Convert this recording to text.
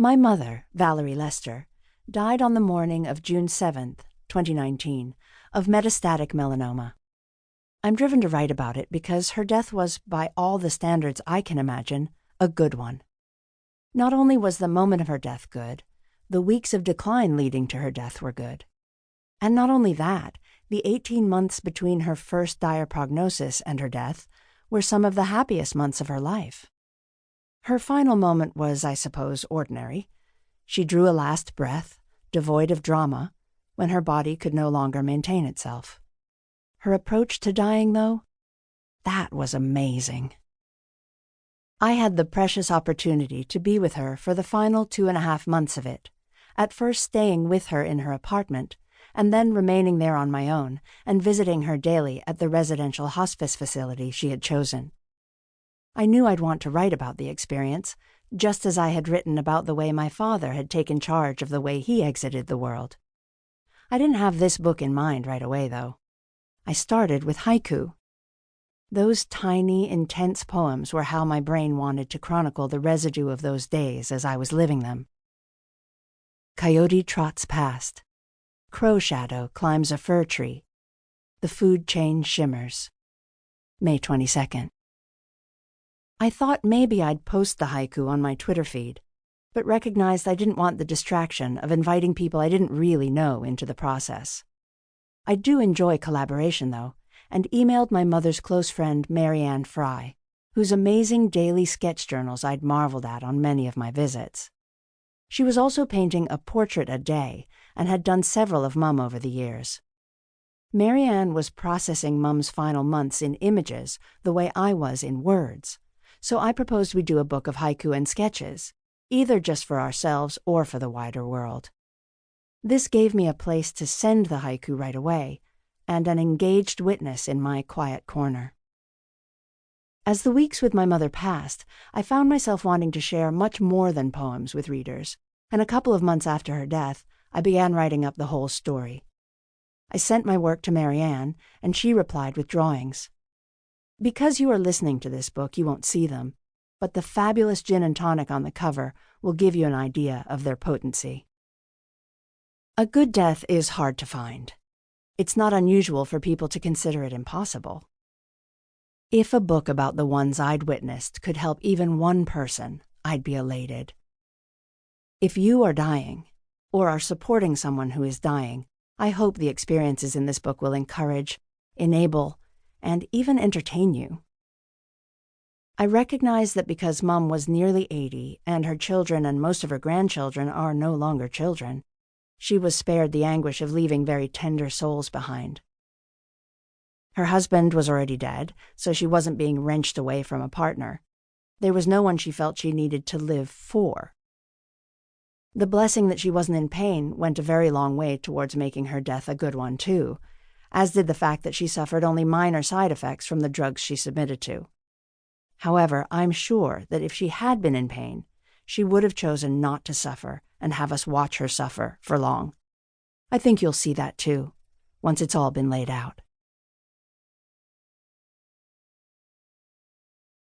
My mother, Valerie Lester, died on the morning of June 7th, 2019, of metastatic melanoma. I'm driven to write about it because her death was, by all the standards I can imagine, a good one. Not only was the moment of her death good, the weeks of decline leading to her death were good. And not only that, the 18 months between her first dire prognosis and her death were some of the happiest months of her life. Her final moment was, I suppose, ordinary. She drew a last breath, devoid of drama, when her body could no longer maintain itself. Her approach to dying, though, that was amazing. I had the precious opportunity to be with her for the final 2.5 months of it, at first staying with her in her apartment, and then remaining there on my own and visiting her daily at the residential hospice facility she had chosen. I knew I'd want to write about the experience, just as I had written about the way my father had taken charge of the way he exited the world. I didn't have this book in mind right away, though. I started with haiku. Those tiny, intense poems were how my brain wanted to chronicle the residue of those days as I was living them. Coyote trots past. Crow shadow climbs a fir tree. The food chain shimmers. May 22nd. I thought maybe I'd post the haiku on my Twitter feed, but recognized I didn't want the distraction of inviting people I didn't really know into the process. I do enjoy collaboration, though, and emailed my mother's close friend Marianne Fry, whose amazing daily sketch journals I'd marveled at on many of my visits. She was also painting a portrait a day and had done several of Mum over the years. Marianne was processing Mum's final months in images the way I was in words, so I proposed we do a book of haiku and sketches, either just for ourselves or for the wider world. This gave me a place to send the haiku right away, and an engaged witness in my quiet corner. As the weeks with my mother passed, I found myself wanting to share much more than poems with readers, and a couple of months after her death, I began writing up the whole story. I sent my work to Marianne, and she replied with drawings. Because you are listening to this book, you won't see them, but the fabulous gin and tonic on the cover will give you an idea of their potency. A good death is hard to find. It's not unusual for people to consider it impossible. If a book about the ones I'd witnessed could help even one person, I'd be elated. If you are dying, or are supporting someone who is dying, I hope the experiences in this book will encourage, enable, and even entertain you. I recognize that because Mum was nearly 80 and her children and most of her grandchildren are no longer children, she was spared the anguish of leaving very tender souls behind. Her husband was already dead, so she wasn't being wrenched away from a partner. There was no one she felt she needed to live for. The blessing that she wasn't in pain went a very long way towards making her death a good one, too, as did the fact that she suffered only minor side effects from the drugs she submitted to. However, I'm sure that if she had been in pain, she would have chosen not to suffer and have us watch her suffer for long. I think you'll see that, too, once it's all been laid out.